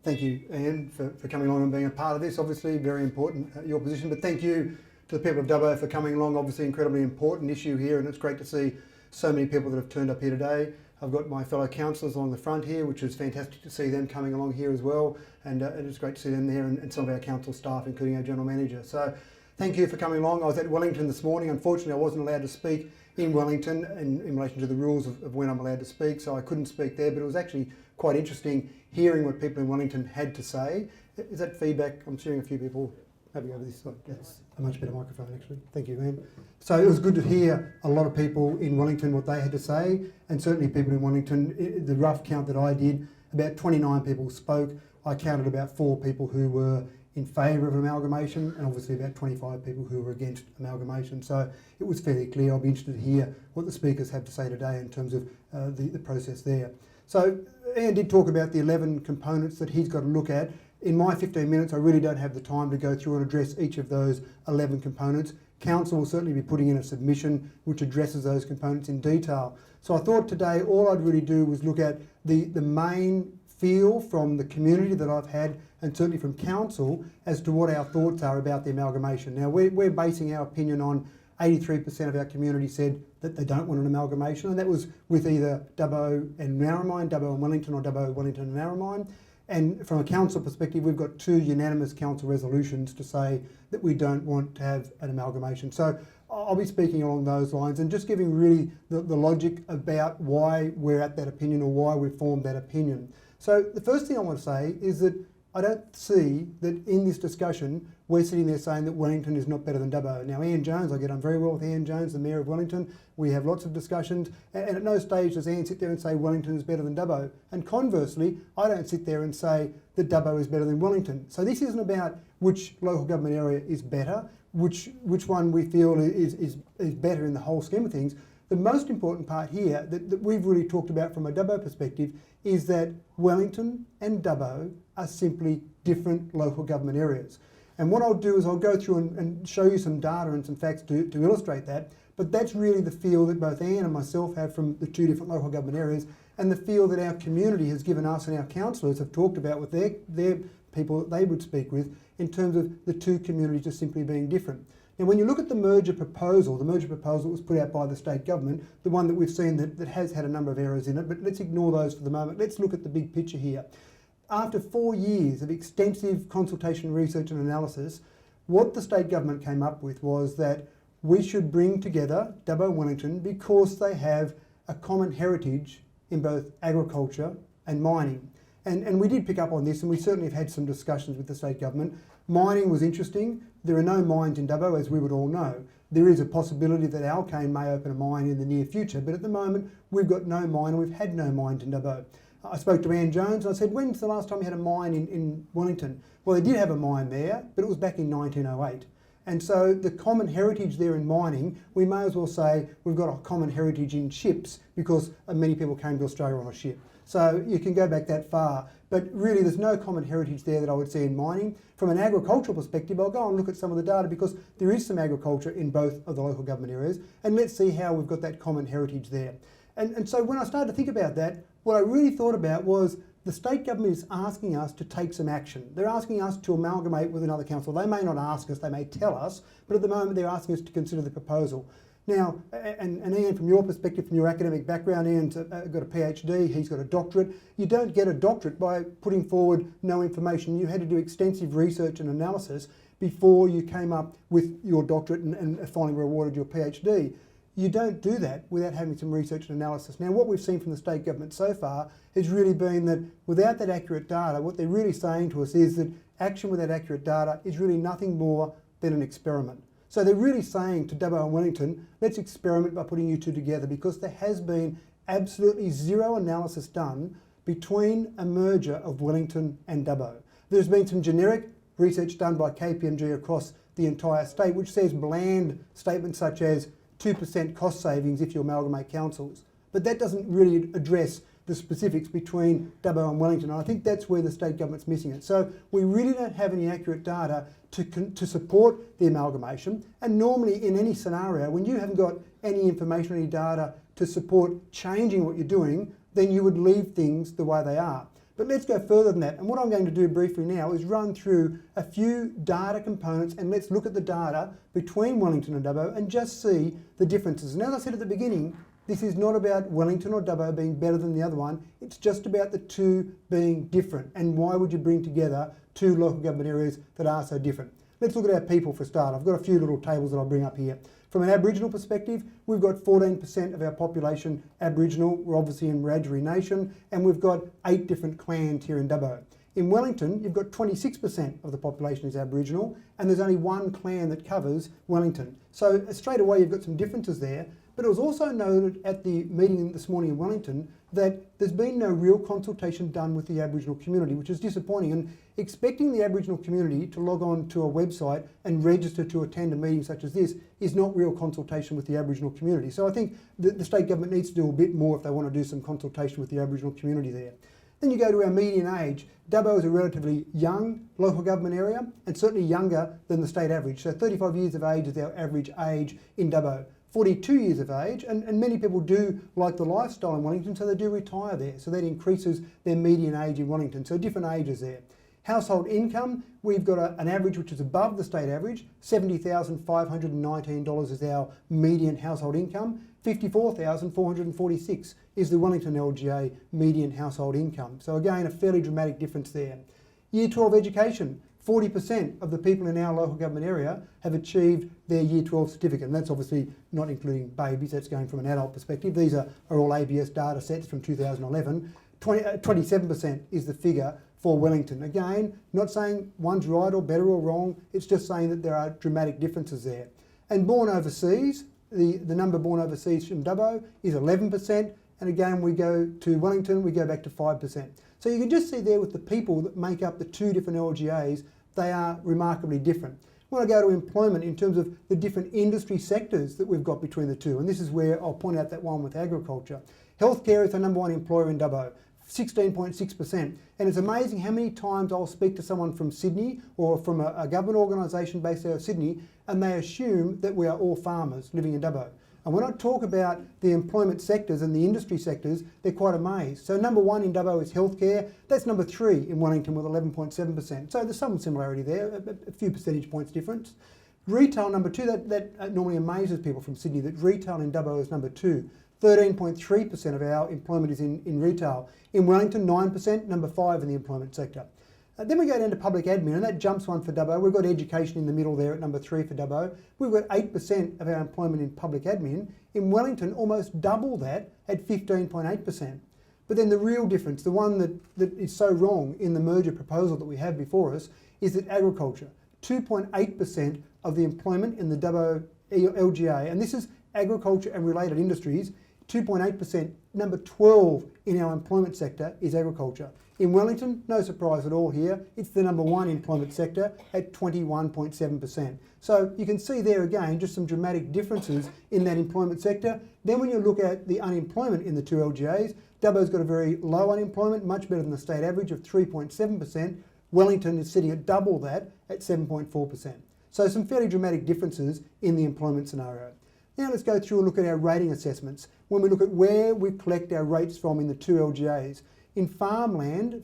Thank you, Ian, for coming along and being a part of this. Obviously, very important, your position. But thank you to the people of Dubbo for coming along. Obviously, incredibly important issue here, and it's great to see so many people that have turned up here today. I've got my fellow councillors along the front here, which is fantastic to see them coming along here as well. And it's great to see them there and some of our council staff, including our General Manager. So thank you for coming along. I was at Wellington this morning. Unfortunately, I wasn't allowed to speak in Wellington in relation to the rules of when I'm allowed to speak, so I couldn't speak there, but it was actually quite interesting hearing what people in Wellington had to say. Is that feedback? I'm seeing a few people maybe over this side. That's a much better microphone actually. Thank you, Ian. So it was good to hear a lot of people in Wellington what they had to say, and certainly people in Wellington, the rough count that I did, about 29 people spoke. I counted about 4 people who were in favour of amalgamation, and obviously about 25 people who were against amalgamation. So it was fairly clear. I'll be interested to hear what the speakers have to say today in terms of the process there. So Ian did talk about the 11 components that he's got to look at. In my 15 minutes, I really don't have the time to go through and address each of those 11 components. Council will certainly be putting in a submission which addresses those components in detail. So I thought today all I'd really do was look at the main feel from the community that I've had, and certainly from council, as to what our thoughts are about the amalgamation. Now we're basing our opinion on 83% of our community said that they don't want an amalgamation, and that was with either Dubbo and Narromine, Dubbo and Wellington, or Dubbo, Wellington and Narromine. And from a council perspective, we've got 2 unanimous council resolutions to say that we don't want to have an amalgamation. So I'll be speaking along those lines and just giving really the logic about why we're at that opinion, or why we've formed that opinion. So the first thing I want to say is that I don't see that in this discussion we're sitting there saying that Wellington is not better than Dubbo. Now Ian Jones, I get on very well with Ian Jones, the Mayor of Wellington. We have lots of discussions, and at no stage does Ian sit there and say Wellington is better than Dubbo. And conversely, I don't sit there and say that Dubbo is better than Wellington. So this isn't about which local government area is better, which one we feel is better in the whole scheme of things. The most important part here that we've really talked about from a Dubbo perspective is that Wellington and Dubbo are simply different local government areas. And what I'll do is I'll go through and show you some data and some facts to illustrate that, but that's really the feel that both Ian and myself have from the 2 different local government areas, and the feel that our community has given us and our councillors have talked about with their people that they would speak with, in terms of the 2 communities just simply being different. Now, when you look at the merger proposal that was put out by the state government, the one that we've seen that has had a number of errors in it, but let's ignore those for the moment. Let's look at the big picture here. After 4 years of extensive consultation, research and analysis, what the state government came up with was that we should bring together Dubbo and Wellington because they have a common heritage in both agriculture and mining. And we did pick up on this, and we certainly have had some discussions with the state government. Mining was interesting. There are no mines in Dubbo, as we would all know. There is a possibility that Alkane may open a mine in the near future, but at the moment we've got no mine, and we've had no mines in Dubbo. I spoke to Ian Jones and I said, when's the last time you had a mine in Wellington? Well, they did have a mine there, but it was back in 1908. And so the common heritage there in mining, we may as well say we've got a common heritage in ships, because many people came to Australia on a ship. So you can go back that far, but really there's no common heritage there that I would see in mining. From an agricultural perspective, I'll go and look at some of the data, because there is some agriculture in both of the local government areas, and let's see how we've got that common heritage there. And so when I started to think about that, what I really thought about was the state government is asking us to take some action. They're asking us to amalgamate with another council. They may not ask us, they may tell us, but at the moment they're asking us to consider the proposal. Now, and Ian, from your perspective, from your academic background, Ian's got a PhD, he's got a doctorate. You don't get a doctorate by putting forward no information. You had to do extensive research and analysis before you came up with your doctorate and finally rewarded your PhD. You don't do that without having some research and analysis. Now, what we've seen from the state government so far has really been that without that accurate data, what they're really saying to us is that action without accurate data is really nothing more than an experiment. So they're really saying to Dubbo and Wellington, let's experiment by putting you 2 together, because there has been absolutely zero analysis done between a merger of Wellington and Dubbo. There's been some generic research done by KPMG across the entire state, which says bland statements such as 2% cost savings if you amalgamate councils. But that doesn't really address the specifics between Dubbo and Wellington, and I think that's where the state government's missing it. So we really don't have any accurate data to support the amalgamation, and normally in any scenario, when you haven't got any information, any data to support changing what you're doing, then you would leave things the way they are. But let's go further than that. And what I'm going to do briefly now is run through a few data components, and let's look at the data between Wellington and Dubbo and just see the differences. And as I said at the beginning, this is not about Wellington or Dubbo being better than the other one. It's just about the two being different. And why would you bring together two local government areas that are so different? Let's look at our people for a start. I've got a few little tables that I'll bring up here. From an Aboriginal perspective, we've got 14% of our population Aboriginal. We're obviously in Wiradjuri Nation, and we've got 8 different clans here in Dubbo. In Wellington, you've got 26% of the population is Aboriginal, and there's only one clan that covers Wellington. So straight away, you've got some differences there. But it was also noted at the meeting this morning in Wellington that there's been no real consultation done with the Aboriginal community, which is disappointing. And expecting the Aboriginal community to log on to a website and register to attend a meeting such as this is not real consultation with the Aboriginal community. So I think the state government needs to do a bit more if they want to do some consultation with the Aboriginal community there. Then you go to our median age. Dubbo is a relatively young local government area and certainly younger than the state average. So 35 years of age is our average age in Dubbo. 42 years of age, and many people do like the lifestyle in Wellington, so they do retire there. So that increases their median age in Wellington. So different ages there. Household income, we've got an average which is above the state average. $70,519 is our median household income. $54,446 is the Wellington LGA median household income. So again, a fairly dramatic difference there. Year 12 education. 40% of the people in our local government area have achieved their Year 12 certificate, and that's obviously not including babies, that's going from an adult perspective. These are all ABS data sets from 2011. 27% is the figure for Wellington. Again, not saying one's right or better or wrong, it's just saying that there are dramatic differences there. And born overseas, the number born overseas from Dubbo is 11%, and again we go to Wellington, we go back to 5%. So you can just see there with the people that make up the two different LGAs, they are remarkably different. When I go to employment in terms of the different industry sectors that we've got between the two, and this is where I'll point out that one with agriculture. Healthcare is the number one employer in Dubbo, 16.6%. And it's amazing how many times I'll speak to someone from Sydney or from a government organisation based out of Sydney, and they assume that we are all farmers living in Dubbo. And when I talk about the employment sectors and the industry sectors, they're quite amazed. So number one in Dubbo is healthcare. That's number 3 in Wellington with 11.7%. So there's some similarity there, a few percentage points difference. Retail number 2, that normally amazes people from Sydney, that retail in Dubbo is number 2. 13.3% of our employment is in retail. In Wellington, 9%, number 5 in the employment sector. Then we go down to public admin, and that jumps one for Dubbo. We've got education in the middle there at number 3 for Dubbo. We've got 8% of our employment in public admin. In Wellington, almost double that at 15.8%. But then the real difference, the one that is so wrong in the merger proposal that we have before us, is that agriculture, 2.8% of the employment in the Dubbo LGA, and this is agriculture and related industries, 2.8%, number 12 in our employment sector is agriculture. In Wellington, no surprise at all here, it's the number 1 employment sector at 21.7%. So you can see there again just some dramatic differences in that employment sector. Then when you look at the unemployment in the two LGAs, Dubbo's got a very low unemployment, much better than the state average of 3.7%. Wellington is sitting at double that at 7.4%. So some fairly dramatic differences in the employment scenario. Now let's go through and look at our rating assessments. When we look at where we collect our rates from in the two LGAs, in farmland,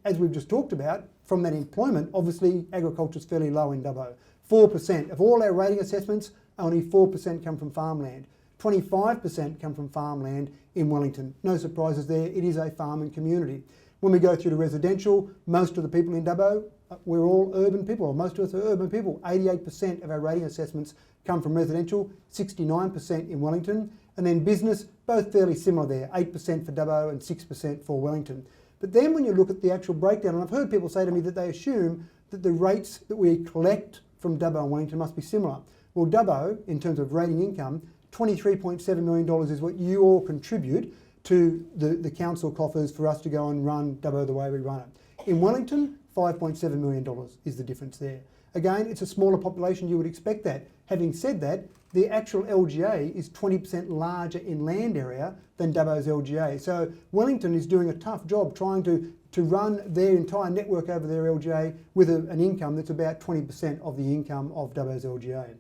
as we've just talked about, from that employment, obviously agriculture is fairly low in Dubbo. 4% of all our rating assessments, only 4% come from farmland. 25% come from farmland in Wellington. No surprises there, it is a farming community. When we go through to residential, most of the people in Dubbo, we're all urban people, or most of us are urban people. 88% of our rating assessments come from residential, 69% in Wellington. And then business, both fairly similar there, 8% for Dubbo and 6% for Wellington. But then when you look at the actual breakdown, and I've heard people say to me that they assume that the rates that we collect from Dubbo and Wellington must be similar. Well, Dubbo, in terms of rating income, $23.7 million is what you all contribute to the council coffers for us to go and run Dubbo the way we run it. In Wellington, $5.7 million is the difference there. Again, it's a smaller population, you would expect that. Having said that, the actual LGA is 20% larger in land area than Dubbo's LGA. So Wellington is doing a tough job trying to run their entire network over their LGA with an income that's about 20% of the income of Dubbo's LGA.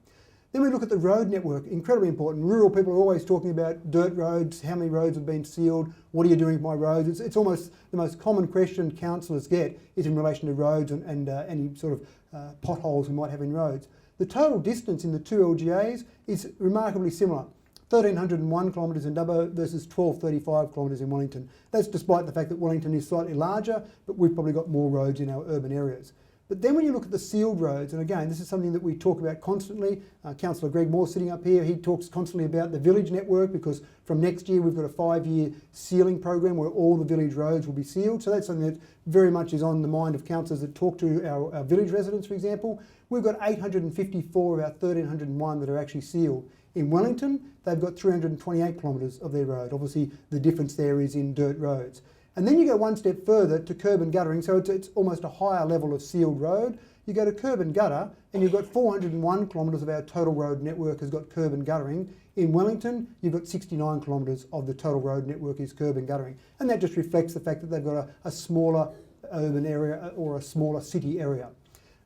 Then we look at the road network, incredibly important. Rural people are always talking about dirt roads, how many roads have been sealed, what are you doing with my roads? It's almost the most common question councillors get is in relation to roads and any sort of potholes we might have in roads. The total distance in the two LGAs is remarkably similar. 1,301 kilometres in Dubbo versus 1,235 kilometres in Wellington. That's despite the fact that Wellington is slightly larger, but we've probably got more roads in our urban areas. But then when you look at the sealed roads, and again, this is something that we talk about constantly. Councillor Greg Moore sitting up here, he talks constantly about the village network because from next year we've got a 5-year sealing program where all the village roads will be sealed. So that's something that very much is on the mind of councillors that talk to our village residents, for example. We've got 854 of our 1,301 that are actually sealed. In Wellington, they've got 328 kilometres of their road. Obviously, the difference there is in dirt roads. And then you go one step further to curb and guttering, so it's almost a higher level of sealed road. You go to curb and gutter, and you've got 401 kilometres of our total road network has got curb and guttering. In Wellington, you've got 69 kilometres of the total road network is curb and guttering. And that just reflects the fact that they've got a smaller urban area or a smaller city area.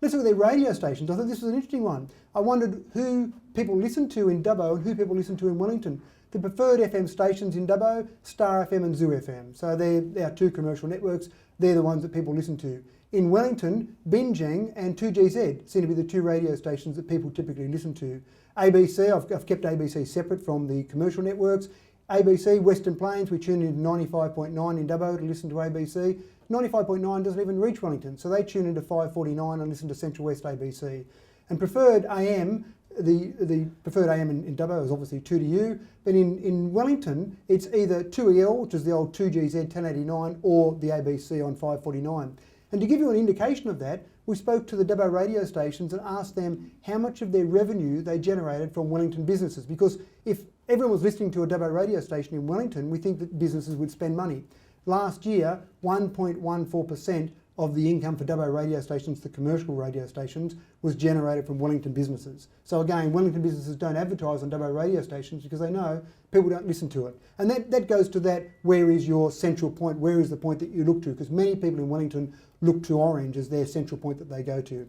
Let's look at their radio stations. I thought this was an interesting one. I wondered who people listen to in Dubbo and who people listen to in Wellington. The preferred FM stations in Dubbo, Star FM and Zoo FM. So they're our two commercial networks. They're the ones that people listen to. In Wellington, Binjang and 2GZ seem to be the two radio stations that people typically listen to. ABC, I've kept ABC separate from the commercial networks. ABC, Western Plains, we tune in 95.9 in Dubbo to listen to ABC. 95.9 doesn't even reach Wellington, so they tune into 549 and listen to Central West ABC. And preferred AM, the preferred AM in Dubbo is obviously 2DU, but in Wellington it's either 2EL, which is the old 2GZ 1089, or the ABC on 549. And to give you an indication of that, we spoke to the Dubbo radio stations and asked them how much of their revenue they generated from Wellington businesses, because if everyone was listening to a Dubbo radio station in Wellington, we think that businesses would spend money. Last year, 1.14% of the income for Dubbo radio stations, the commercial radio stations, was generated from Wellington businesses. So again, Wellington businesses don't advertise on Dubbo radio stations because they know people don't listen to it. And that goes to that, where is your central point, where is the point that you look to? Because many people in Wellington look to Orange as their central point that they go to.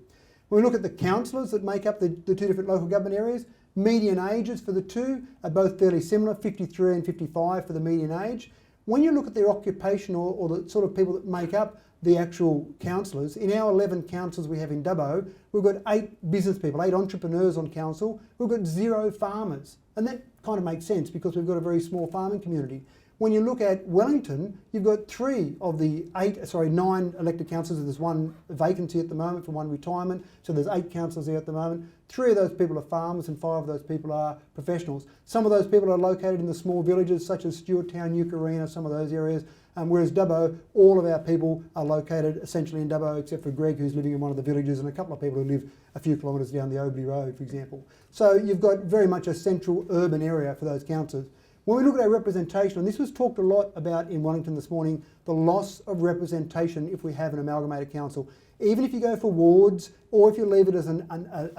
When we look at the councillors that make up the two different local government areas, median ages for the two are both fairly similar, 53 and 55 for the median age. When you look at their occupation or the sort of people that make up the actual councillors, in our 11 councils we have in Dubbo, we've got 8 business people, 8 entrepreneurs on council, we've got 0 farmers. And that kind of makes sense because we've got a very small farming community. When you look at Wellington, you've got 3 of the 9 elected councillors. There's 1 vacancy at the moment for 1 retirement, so there's 8 councillors there at the moment. 3 of those people are farmers and 5 of those people are professionals. Some of those people are located in the small villages such as Stewarttown, Eucarina, some of those areas, whereas Dubbo, all of our people are located essentially in Dubbo except for Greg, who's living in one of the villages, and a couple of people who live a few kilometres down the Obley Road, for example. So you've got very much a central urban area for those councillors. When we look at our representation, and this was talked a lot about in Wellington this morning, the loss of representation if we have an amalgamated council. Even if you go for wards or if you leave it as an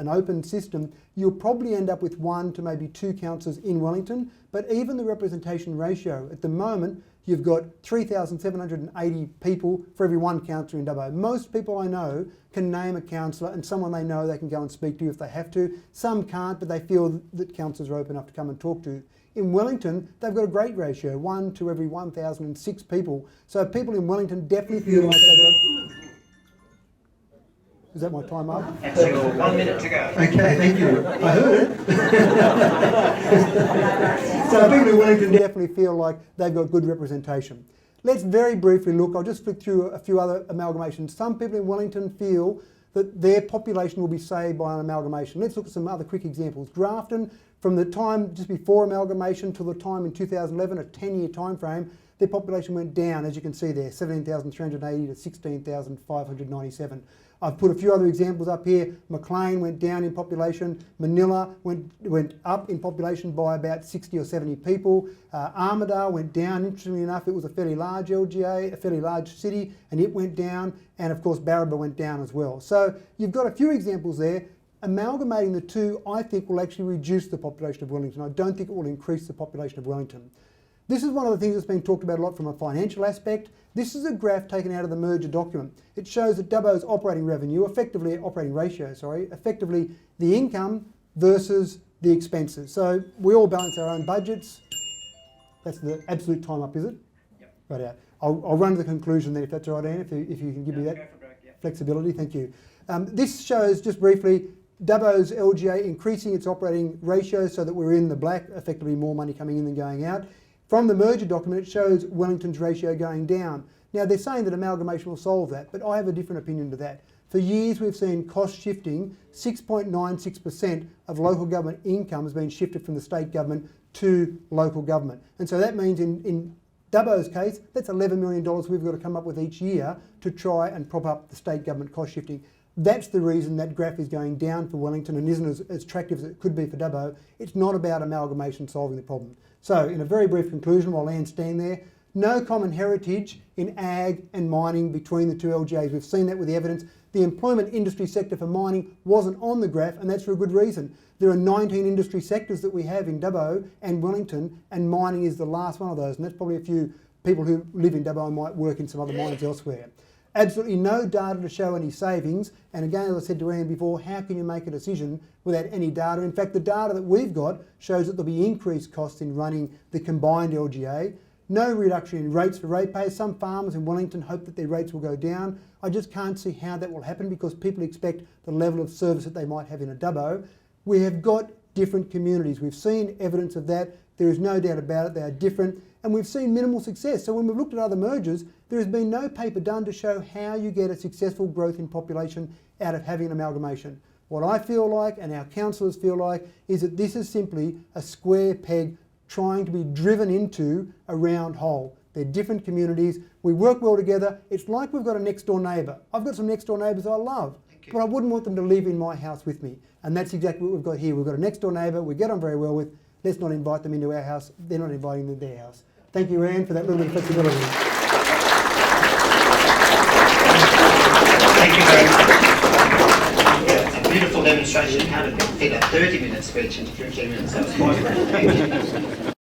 open system, you'll probably end up with 1 to maybe 2 councillors in Wellington. But even the representation ratio, at the moment, you've got 3,780 people for every 1 councillor in Dubbo. Most people I know can name a councillor and someone they know they can go and speak to if they have to. Some can't, but they feel that councillors are open enough to come and talk to. In Wellington, they've got a great ratio, 1 to every 1,006 people. So people in Wellington definitely feel like they've got... Is that my time up? That's your 1 minute to go. Okay, thank you. I heard it. So people in Wellington definitely feel like they've got good representation. Let's very briefly look, I'll just flick through a few other amalgamations. Some people in Wellington feel that their population will be saved by an amalgamation. Let's look at some other quick examples. Grafton, from the time just before amalgamation till the time in 2011, a 10-year time frame, their population went down, as you can see there, 17,380 to 16,597. I've put a few other examples up here. Maclean went down in population. Manila went up in population by about 60 or 70 people. Armidale went down. Interestingly enough, it was a fairly large LGA, a fairly large city, and it went down. And of course, Barraba went down as well. So you've got a few examples there. Amalgamating the two, I think, will actually reduce the population of Wellington. I don't think it will increase the population of Wellington. This is one of the things that's been talked about a lot from a financial aspect. This is a graph taken out of the merger document. It shows that Dubbo's operating revenue, effectively the income versus the expenses. So we all balance our own budgets. That's the absolute time up, is it? Yep. Right out. I'll run to the conclusion then, if that's all right, Ian, if you can give me that Go for broke, yeah. flexibility. Thank you. This shows, just briefly, Dubbo's LGA increasing its operating ratio so that we're in the black, effectively more money coming in than going out. From the merger document, it shows Wellington's ratio going down. Now, they're saying that amalgamation will solve that, but I have a different opinion to that. For years, we've seen cost shifting. 6.96% of local government income has been shifted from the state government to local government. And so that means in Dubbo's case, that's $11 million we've got to come up with each year to try and prop up the state government cost shifting. That's the reason that graph is going down for Wellington and isn't as attractive as it could be for Dubbo. It's not about amalgamation solving the problem. So, in a very brief conclusion, while Anne's standing there, no common heritage in ag and mining between the two LGAs. We've seen that with the evidence. The employment industry sector for mining wasn't on the graph, and that's for a good reason. There are 19 industry sectors that we have in Dubbo and Wellington, and mining is the last one of those, and that's probably a few people who live in Dubbo and might work in some other mines elsewhere. Absolutely no data to show any savings, and again, as I said to Ian before, how can you make a decision without any data? In fact, the data that we've got shows that there'll be increased costs in running the combined LGA. No reduction in rates for ratepayers. Some farmers in Wellington hope that their rates will go down. I just can't see how that will happen because people expect the level of service that they might have in a Dubbo. We have got different communities. We've seen evidence of that. There is no doubt about it. They are different. And we've seen minimal success. So when we've looked at other mergers, there has been no paper done to show how you get a successful growth in population out of having an amalgamation. What I feel like, and our councillors feel like, is that this is simply a square peg trying to be driven into a round hole. They're different communities. We work well together. It's like we've got a next door neighbour. I've got some next door neighbours I love, but I wouldn't want them to live in my house with me. And that's exactly what we've got here. We've got a next door neighbour we get on very well with. Let's not invite them into our house. They're not inviting them to their house. Thank you, Anne, for that little bit of flexibility. Thank you very much. Yeah, it's a beautiful demonstration of how to fit a 30-minute speech into 15 minutes. That was quite great. Thank you.